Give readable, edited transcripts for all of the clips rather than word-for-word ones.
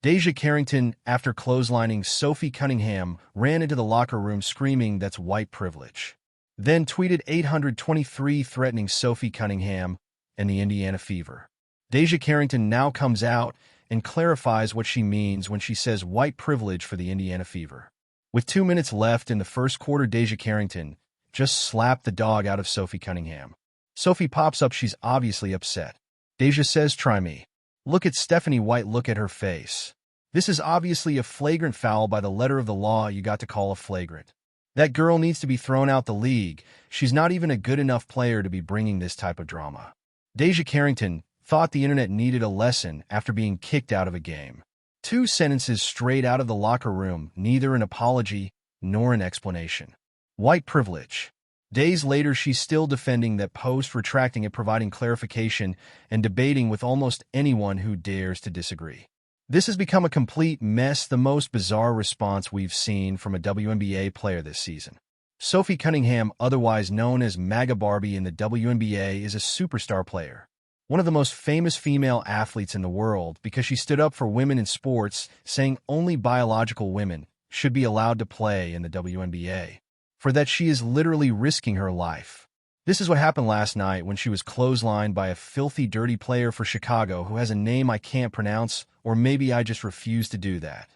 Deja Carrington, after clotheslining Sophie Cunningham, ran into the locker room screaming that's white privilege. Then tweeted 823 threatening Sophie Cunningham and the Indiana Fever. Deja Carrington now comes out and clarifies what she means when she says white privilege for the Indiana Fever. With 2 minutes left in the first quarter, Deja Carrington just slapped the dog out of Sophie Cunningham. Sophie pops up, she's obviously upset. Deja says, "Try me. Look at Stephanie White, look at her face. This is obviously a flagrant foul by the letter of the law you got to call a flagrant. That girl needs to be thrown out the league. She's not even a good enough player to be bringing this type of drama." Deja Carrington thought the internet needed a lesson after being kicked out of a game. 2 sentences straight out of the locker room, neither an apology nor an explanation. White privilege. Days later, she's still defending that post, retracting it, providing clarification, and debating with almost anyone who dares to disagree. This has become a complete mess, the most bizarre response we've seen from a WNBA player this season. Sophie Cunningham, otherwise known as MAGA Barbie in the WNBA, is a superstar player. One of the most famous female athletes in the world because she stood up for women in sports, saying only biological women should be allowed to play in the WNBA. For that, she is literally risking her life. This is what happened last night when she was clotheslined by a filthy, dirty player for Chicago who has a name I can't pronounce, or maybe I just refuse to do that.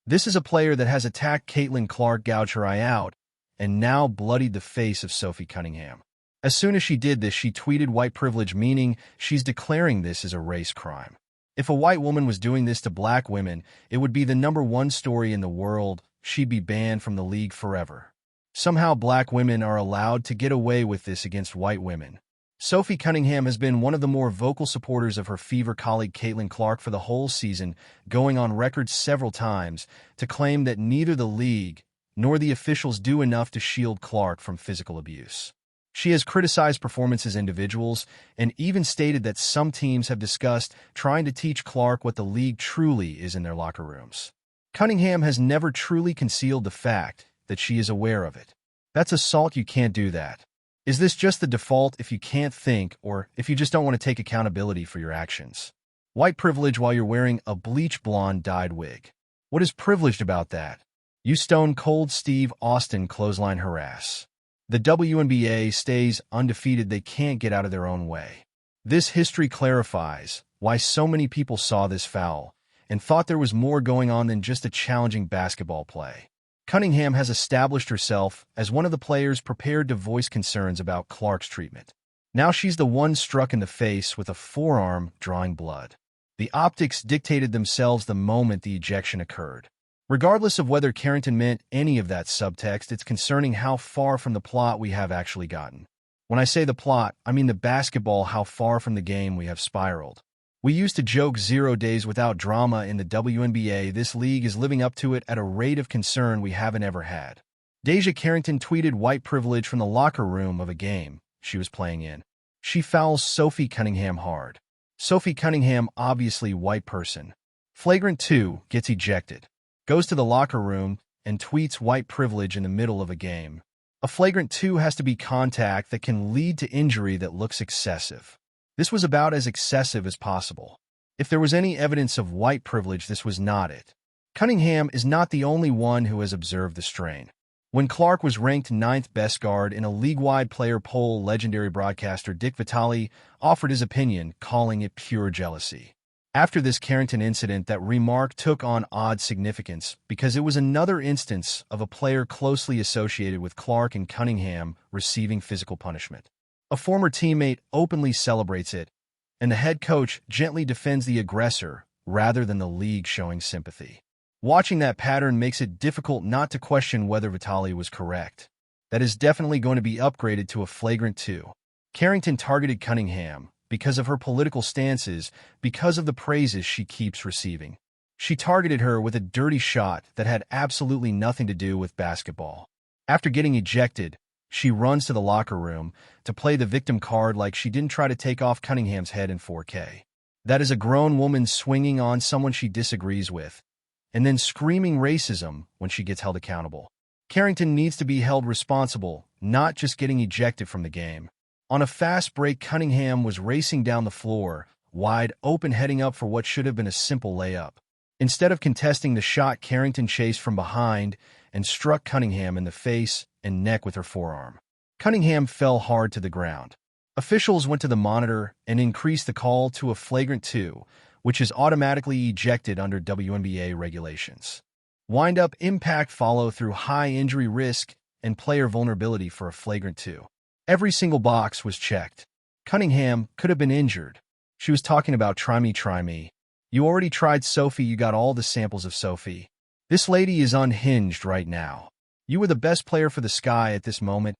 This is a player that has attacked Caitlin Clark, gouged her eye out, and now bloodied the face of Sophie Cunningham. As soon as she did this, she tweeted white privilege, meaning she's declaring this as a race crime. If a white woman was doing this to black women, it would be the #1 story in the world. She'd be banned from the league forever. Somehow black women are allowed to get away with this against white women. Sophie Cunningham has been one of the more vocal supporters of her Fever colleague Caitlin Clark for the whole season, going on record several times to claim that neither the league nor the officials do enough to shield Clark from physical abuse. She has criticized performance as individuals and even stated that some teams have discussed trying to teach Clark what the league truly is in their locker rooms. Cunningham has never truly concealed the fact that she is aware of it. That's assault. You can't do that. Is this just the default if you can't think or if you just don't want to take accountability for your actions? White privilege while you're wearing a bleach blonde dyed wig. What is privileged about that? You Stone Cold Steve Austin clothesline harass. The WNBA stays undefeated. They can't get out of their own way. This history clarifies why so many people saw this foul and thought there was more going on than just a challenging basketball play. Cunningham has established herself as one of the players prepared to voice concerns about Clark's treatment. Now she's the one struck in the face with a forearm drawing blood. The optics dictated themselves the moment the ejection occurred. Regardless of whether Carrington meant any of that subtext, it's concerning how far from the plot we have actually gotten. When I say the plot, I mean the basketball, how far from the game we have spiraled. We used to joke 0 days without drama in the WNBA. This league is living up to it at a rate of concern we haven't ever had. Deja Carrington tweeted white privilege from the locker room of a game she was playing in. She fouls Sophie Cunningham hard. Sophie Cunningham, obviously white person. Flagrant 2, gets ejected. Goes to the locker room and tweets white privilege in the middle of a game. A flagrant 2 has to be contact that can lead to injury that looks excessive. This was about as excessive as possible. If there was any evidence of white privilege, this was not it. Cunningham is not the only one who has observed the strain. When Clark was ranked 9th best guard in a league-wide player poll, legendary broadcaster Dick Vitale offered his opinion, calling it pure jealousy. After this Carrington incident, that remark took on odd significance because it was another instance of a player closely associated with Clark and Cunningham receiving physical punishment. A former teammate openly celebrates it, and the head coach gently defends the aggressor rather than the league showing sympathy. Watching that pattern makes it difficult not to question whether Vitale was correct. That is definitely going to be upgraded to a flagrant 2. Carrington targeted Cunningham because of her political stances, because of the praises she keeps receiving. She targeted her with a dirty shot that had absolutely nothing to do with basketball. After getting ejected, she runs to the locker room to play the victim card like she didn't try to take off Cunningham's head in 4K. That is a grown woman swinging on someone she disagrees with, and then screaming racism when she gets held accountable. Carrington needs to be held responsible, not just getting ejected from the game. On a fast break, Cunningham was racing down the floor, wide open, heading up for what should have been a simple layup. Instead of contesting the shot, Carrington chased from behind and struck Cunningham in the face and neck with her forearm. Cunningham fell hard to the ground. Officials went to the monitor and increased the call to a flagrant 2, which is automatically ejected under WNBA regulations. Wind-up impact follow through high injury risk and player vulnerability for a flagrant 2. Every single box was checked. Cunningham could have been injured. She was talking about try me. You already tried Sophie, you got all the samples of Sophie. This lady is unhinged right now. You were the best player for the Sky at this moment,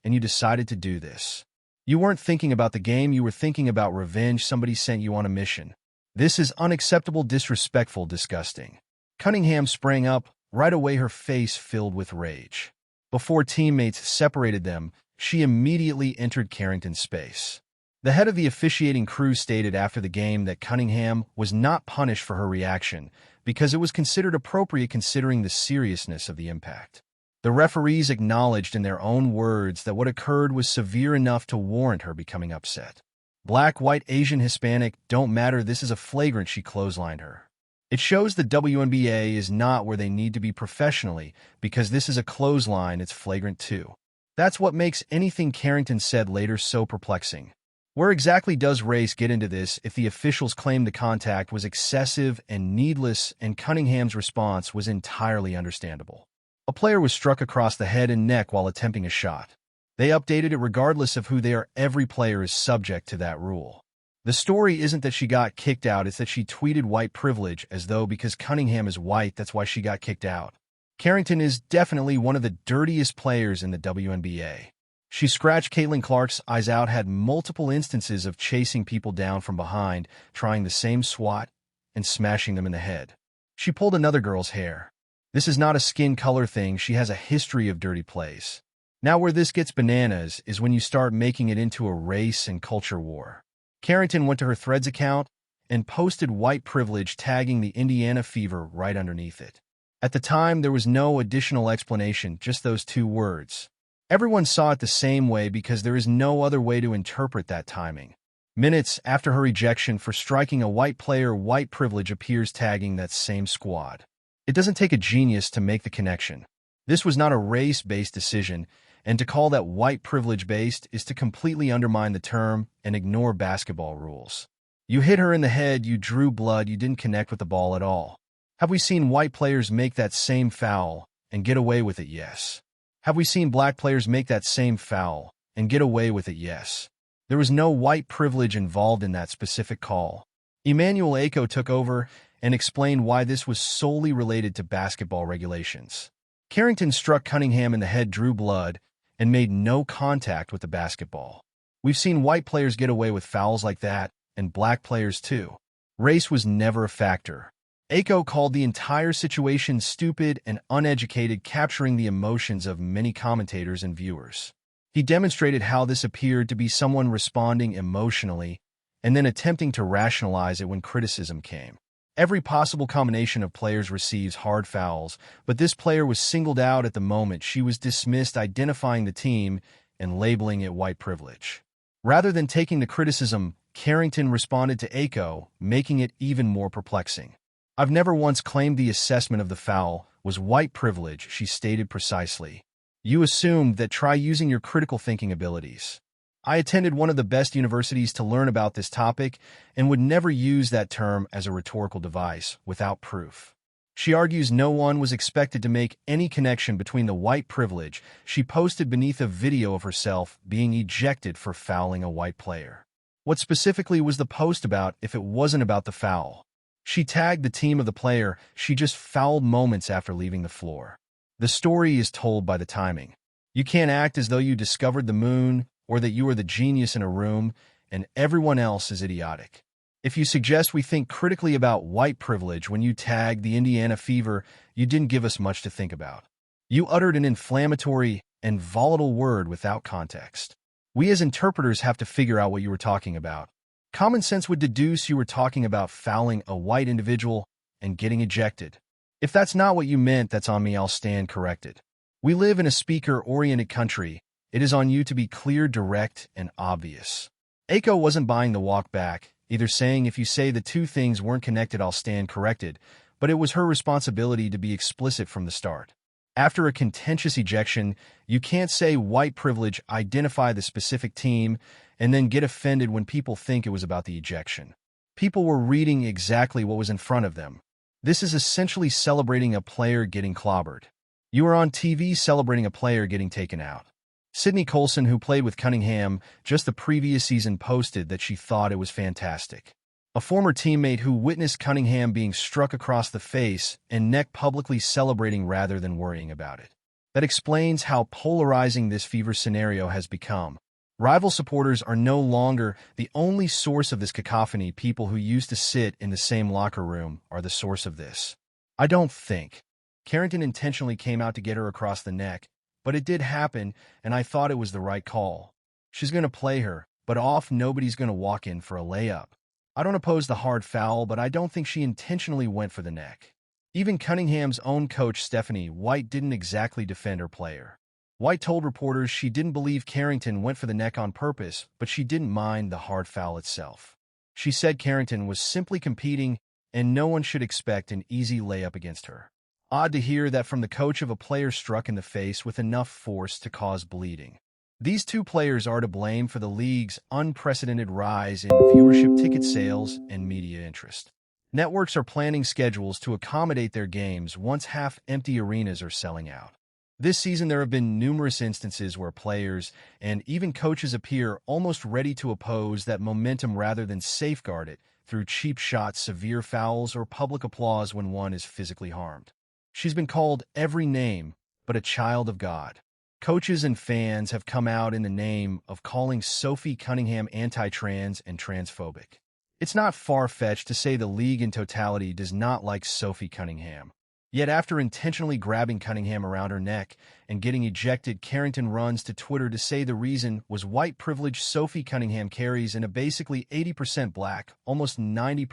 and you decided to do this. You weren't thinking about the game, you were thinking about revenge. Somebody sent you on a mission. This is unacceptable, disrespectful, disgusting. Cunningham sprang up, right away her face filled with rage. Before teammates separated them, she immediately entered Carrington's space. The head of the officiating crew stated after the game that Cunningham was not punished for her reaction because it was considered appropriate considering the seriousness of the impact. The referees acknowledged in their own words that what occurred was severe enough to warrant her becoming upset. Black, white, Asian, Hispanic, don't matter, this is a flagrant, she clotheslined her. It shows the WNBA is not where they need to be professionally because this is a clothesline, it's flagrant 2. That's what makes anything Carrington said later so perplexing. Where exactly does race get into this if the officials claimed the contact was excessive and needless and Cunningham's response was entirely understandable? A player was struck across the head and neck while attempting a shot. They updated it regardless of who they are. Every player is subject to that rule. The story isn't that she got kicked out, it's that she tweeted white privilege as though because Cunningham is white, that's why she got kicked out. Carrington is definitely one of the dirtiest players in the WNBA. She scratched Caitlin Clark's eyes out, had multiple instances of chasing people down from behind, trying the same swat, and smashing them in the head. She pulled another girl's hair. This is not a skin color thing, she has a history of dirty plays. Now where this gets bananas is when you start making it into a race and culture war. Carrington went to her Threads account and posted white privilege, tagging the Indiana Fever right underneath it. At the time, there was no additional explanation, just those 2 words. Everyone saw it the same way because there is no other way to interpret that timing. Minutes after her ejection for striking a white player, white privilege appears tagging that same squad. It doesn't take a genius to make the connection. This was not a race-based decision, and to call that white privilege-based is to completely undermine the term and ignore basketball rules. You hit her in the head, you drew blood, you didn't connect with the ball at all. Have we seen white players make that same foul and get away with it? Yes. Have we seen black players make that same foul and get away with it? Yes. There was no white privilege involved in that specific call. Emmanuel Aiko took over and explained why this was solely related to basketball regulations. Carrington struck Cunningham in the head, drew blood, and made no contact with the basketball. We've seen white players get away with fouls like that, and black players too. Race was never a factor. Aiko called the entire situation stupid and uneducated, capturing the emotions of many commentators and viewers. He demonstrated how this appeared to be someone responding emotionally and then attempting to rationalize it when criticism came. Every possible combination of players receives hard fouls, but this player was singled out at the moment. She was dismissed, identifying the team and labeling it white privilege. Rather than taking the criticism, Carrington responded to Aiko, making it even more perplexing. I've never once claimed the assessment of the foul was white privilege, she stated precisely. You assumed that. Try using your critical thinking abilities. I attended one of the best universities to learn about this topic and would never use that term as a rhetorical device without proof. She argues no one was expected to make any connection between the white privilege she posted beneath a video of herself being ejected for fouling a white player. What specifically was the post about if it wasn't about the foul? She tagged the team of the player she just fouled moments after leaving the floor. The story is told by the timing. You can't act as though you discovered the moon or that you are the genius in a room and everyone else is idiotic. If you suggest we think critically about white privilege when you tag the Indiana Fever, you didn't give us much to think about. You uttered an inflammatory and volatile word without context. We as interpreters have to figure out what you were talking about. Common sense would deduce you were talking about fouling a white individual and getting ejected. If that's not what you meant, that's on me, I'll stand corrected. We live in a speaker-oriented country. It is on you to be clear, direct, and obvious. Aiko wasn't buying the walk back, either saying if you say the 2 things weren't connected, I'll stand corrected, but it was her responsibility to be explicit from the start. After a contentious ejection, you can't say white privilege, identify the specific team, and then get offended when people think it was about the ejection. People were reading exactly what was in front of them. This is essentially celebrating a player getting clobbered. You are on TV celebrating a player getting taken out. Sydney Colson, who played with Cunningham just the previous season, posted that she thought it was fantastic. A former teammate who witnessed Cunningham being struck across the face and neck publicly celebrating rather than worrying about it. That explains how polarizing this fever scenario has become. Rival supporters are no longer the only source of this cacophony. People who used to sit in the same locker room are the source of this. I don't think Carrington intentionally came out to get her across the neck, but it did happen, and I thought it was the right call. She's going to play her, but nobody's going to walk in for a layup. I don't oppose the hard foul, but I don't think she intentionally went for the neck. Even Cunningham's own coach, Stephanie White, didn't exactly defend her player. White told reporters she didn't believe Carrington went for the neck on purpose, but she didn't mind the hard foul itself. She said Carrington was simply competing, and no one should expect an easy layup against her. Odd to hear that from the coach of a player struck in the face with enough force to cause bleeding. These two players are to blame for the league's unprecedented rise in viewership, ticket sales, and media interest. Networks are planning schedules to accommodate their games once half-empty arenas are selling out. This season, there have been numerous instances where players and even coaches appear almost ready to oppose that momentum rather than safeguard it through cheap shots, severe fouls, or public applause when one is physically harmed. She's been called every name but a child of God. Coaches and fans have come out in the name of calling Sophie Cunningham anti-trans and transphobic. It's not far-fetched to say the league in totality does not like Sophie Cunningham. Yet after intentionally grabbing Cunningham around her neck and getting ejected, Carrington runs to Twitter to say the reason was white privilege. Sophie Cunningham carries in a basically 80% black, almost 90%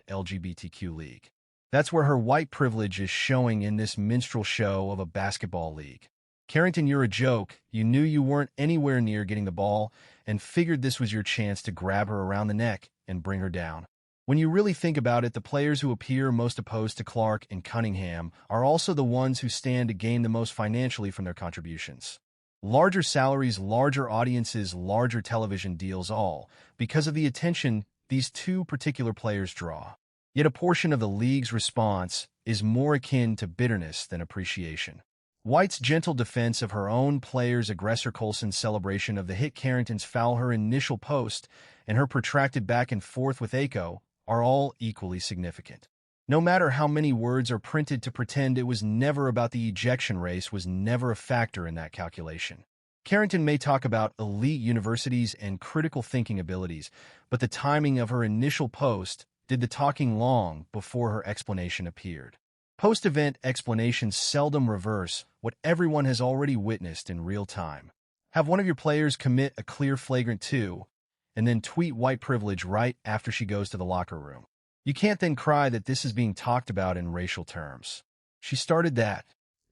LGBTQ league. That's where her white privilege is showing in this minstrel show of a basketball league. Carrington, you're a joke. You knew you weren't anywhere near getting the ball and figured this was your chance to grab her around the neck and bring her down. When you really think about it, the players who appear most opposed to Clark and Cunningham are also the ones who stand to gain the most financially from their contributions. Larger salaries, larger audiences, larger television deals, all because of the attention these two particular players draw. Yet a portion of the league's response is more akin to bitterness than appreciation. White's gentle defense of her own player's aggressor, Colson's celebration of the hit Carrington's foul, her initial post, and her protracted back and forth with Aiko are all equally significant. No matter how many words are printed to pretend it was never about the ejection, race was never a factor in that calculation. Carrington may talk about elite universities and critical thinking abilities, but the timing of her initial post did the talking long before her explanation appeared. Post-event explanations seldom reverse what everyone has already witnessed in real time. Have one of your players commit a clear flagrant 2 and then tweet white privilege right after she goes to the locker room. You can't then cry that this is being talked about in racial terms. She started that.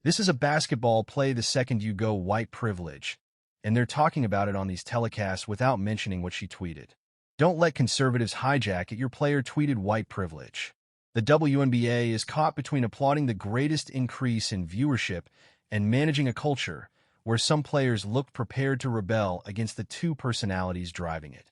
This is a basketball play the second you go white privilege, and they're talking about it on these telecasts without mentioning what she tweeted. Don't let conservatives hijack it. Your player tweeted white privilege. The WNBA is caught between applauding the greatest increase in viewership and managing a culture where some players look prepared to rebel against the two personalities driving it.